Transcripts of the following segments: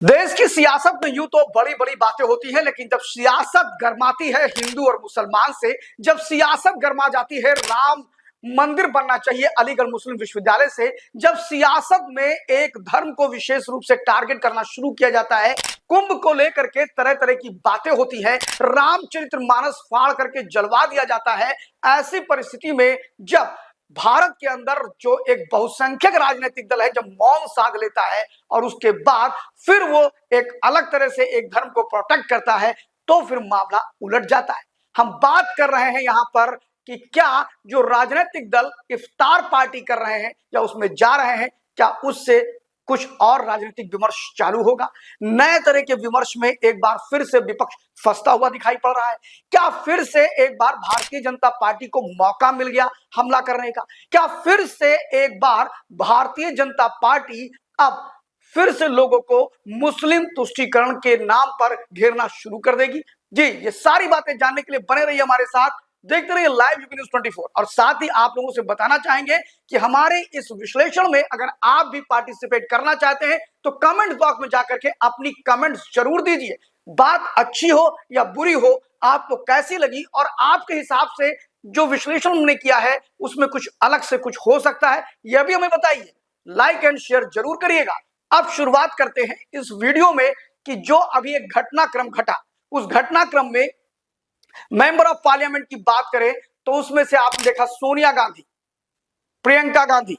देश की सियासत में यूं तो बड़ी बड़ी बातें होती हैं, लेकिन जब सियासत गरमाती है हिंदू और मुसलमान से, जब सियासत गरमा जाती है राम मंदिर बनना चाहिए अलीगढ़ मुस्लिम विश्वविद्यालय से, जब सियासत में एक धर्म को विशेष रूप से टारगेट करना शुरू किया जाता है, कुंभ को लेकर के तरह तरह की बातें होती है, रामचरित्र मानस फाड़ करके जलवा दिया जाता है। ऐसी परिस्थिति में जब भारत के अंदर जो एक बहुसंख्यक राजनीतिक दल है जब मौन साध लेता है और उसके बाद फिर वो एक अलग तरह से एक धर्म को प्रोटेक्ट करता है, तो फिर मामला उलट जाता है। हम बात कर रहे हैं यहां पर कि क्या जो राजनीतिक दल इफ्तार पार्टी कर रहे हैं या उसमें जा रहे हैं, क्या उससे कुछ और राजनीतिक विमर्श चालू होगा। नए तरह के विमर्श में एक बार फिर से विपक्ष फंसता हुआ दिखाई पड़ रहा है। क्या फिर से एक बार भारतीय जनता पार्टी को मौका मिल गया हमला करने का? क्या फिर से एक बार भारतीय जनता पार्टी अब फिर से लोगों को मुस्लिम तुष्टीकरण के नाम पर घेरना शुरू कर देगी? जी, ये सारी बातें जानने के लिए बने रहिए हमारे साथ, देखते रहिए लाइव यूपी न्यूज 24। और साथ ही आप लोगों से बताना चाहेंगे कि हमारे इस विश्लेषण में अगर आप भी पार्टिसिपेट करना चाहते हैं तो कमेंट बॉक्स में जाकर के अपनी कमेंट्स जरूर दीजिए। बात अच्छी हो या बुरी हो, आपको कैसी लगी और आपके हिसाब से जो विश्लेषण हमने किया है उसमें कुछ अलग से कुछ हो सकता है, यह भी हमें बताइए। लाइक एंड शेयर जरूर करिएगा। अब शुरुआत करते हैं इस वीडियो में कि जो अभी एक घटनाक्रम घटा, उस घटनाक्रम में मेंबर ऑफ पार्लियामेंट की बात करें तो उसमें से आपने देखा सोनिया गांधी, प्रियंका गांधी,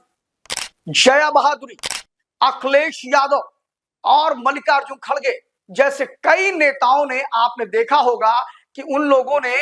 जया बहादुरी, अखिलेश यादव और मल्लिकार्जुन खड़गे जैसे कई नेताओं ने, आपने देखा होगा कि उन लोगों ने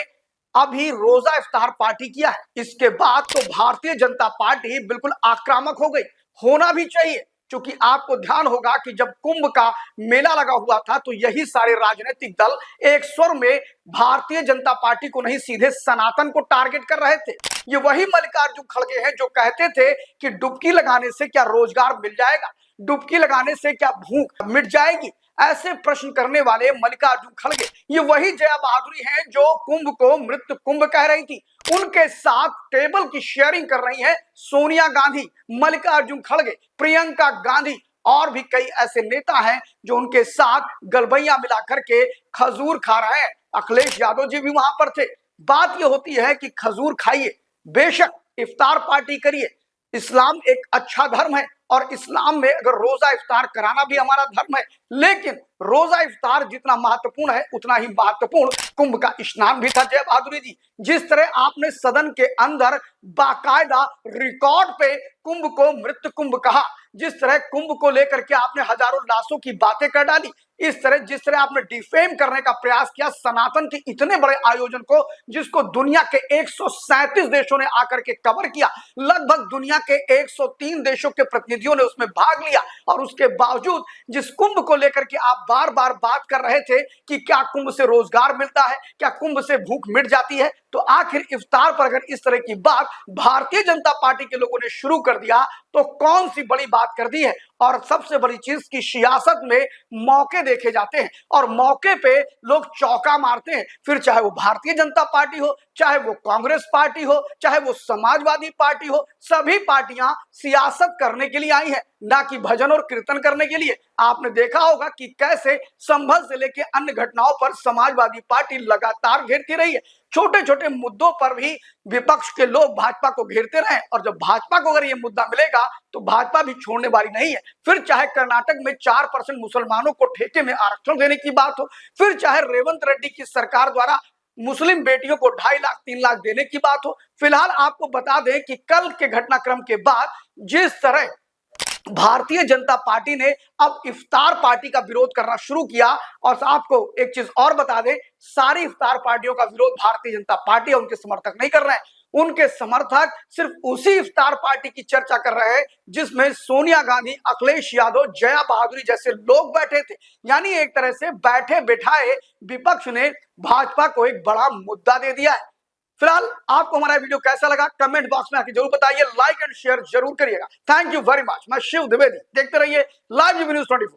अभी रोजा इफ्तार पार्टी किया है। इसके बाद तो भारतीय जनता पार्टी बिल्कुल आक्रामक हो गई, होना भी चाहिए, क्योंकि आपको ध्यान होगा कि जब कुंभ का मेला लगा हुआ था तो यही सारे राजनीतिक दल एक स्वर में भारतीय जनता पार्टी को नहीं सीधे सनातन को टारगेट कर रहे थे। ये वही मल्लिकार्जुन खड़गे हैं जो कहते थे कि डुबकी लगाने से क्या रोजगार मिल जाएगा, डुबकी लगाने से क्या भूख मिट जाएगी, ऐसे प्रश्न करने वाले मल्लिकार्जुन खड़गे। ये वही जया बहादुरी हैं जो कुंभ को मृत्यु कुंभ कह रही थी। उनके साथ टेबल की शेयरिंग कर रही हैं सोनिया गांधी, मल्लिकार्जुन खड़गे, प्रियंका गांधी और भी कई ऐसे नेता हैं जो उनके साथ गलबैया मिला करके खजूर खा रहे हैं। अखिलेश यादव जी भी वहां पर थे। बात यह होती है कि खजूर खाइए, बेशक इफ्तार पार्टी करिए, इस्लाम एक अच्छा धर्म है और इस्लाम में अगर रोजा इफ्तार कराना भी हमारा धर्म है, लेकिन रोजा इफ्तार जितना महत्वपूर्ण है उतना ही महत्वपूर्ण कुंभ का स्नान भी था। जय बहादुरी जी, जिस तरह आपने सदन के अंदर बाकायदा रिकॉर्ड पे कुंभ को मृत्यु कुंभ कहा, जिस तरह कुंभ को लेकर के आपने हजारों लाशों की बातें कर डाली, इस तरह जिस तरह आपने डिफेम करने का प्रयास किया सनातन के इतने बड़े आयोजन को, जिसको दुनिया के 137 देशों ने आकर के कवर किया, लगभग दुनिया के 103 देशों के प्रतिनिधियों ने उसमें भाग लिया, और उसके बावजूद जिस कुंभ को लेकर के आप बार बार बात कर रहे थे कि क्या कुंभ से रोजगार मिलता है, क्या कुंभ से भूख मिट जाती है, तो आखिर इफ्तार पर अगर इस तरह की बात भारतीय जनता पार्टी के लोगों ने शुरू कर दिया तो कौन सी बड़ी बात कर दी है। और सबसे बड़ी चीज की सियासत में मौके देखे जाते हैं और मौके पे लोग चौका मारते हैं, फिर चाहे वो भारतीय जनता पार्टी हो, चाहे वो कांग्रेस पार्टी हो, चाहे वो समाजवादी पार्टी हो, सभी पार्टियां सियासत करने के लिए आई हैं, ना कि भजन और कीर्तन करने के लिए। आपने देखा होगा कि कैसे संभल से लेकर अन्य घटनाओं पर समाजवादी पार्टी लगातार घेरती रही है। छोटे छोटे मुद्दों पर भी विपक्ष के लोग भाजपा को घेरते रहे, और जब भाजपा को अगर ये मुद्दा मिलेगा तो भाजपा भी छोड़ने वाली नहीं है। फिर चाहे कर्नाटक में 4% मुसलमानों को ठेके में आरक्षण देने की बात हो, फिर चाहे रेवंत रेड्डी की सरकार द्वारा मुस्लिम बेटियों को 2.5 लाख 3 लाख देने की बात हो। फिलहाल आपको बता दें कि कल के घटनाक्रम के बाद जिस तरह भारतीय जनता पार्टी ने अब इफ्तार पार्टी का विरोध करना शुरू किया, और आपको एक चीज और बता दें, सारी इफ्तार पार्टियों का विरोध भारतीय जनता पार्टी और उनके समर्थक नहीं कर रहे हैं। उनके समर्थक सिर्फ उसी इफ्तार पार्टी की चर्चा कर रहे हैं जिसमें सोनिया गांधी, अखिलेश यादव, जया बहादुरी जैसे लोग बैठे थे। यानी एक तरह से बैठे बिठाए विपक्ष ने भाजपा को एक बड़ा मुद्दा दे दिया है। फिलहाल आपको हमारा वीडियो कैसा लगा कमेंट बॉक्स में आके जरूर बताइए, लाइक एंड शेयर जरूर करिएगा। Thank you very much. मैं शिव द्विवेदी, देखते रहिए लाइव यूपी न्यूज 24।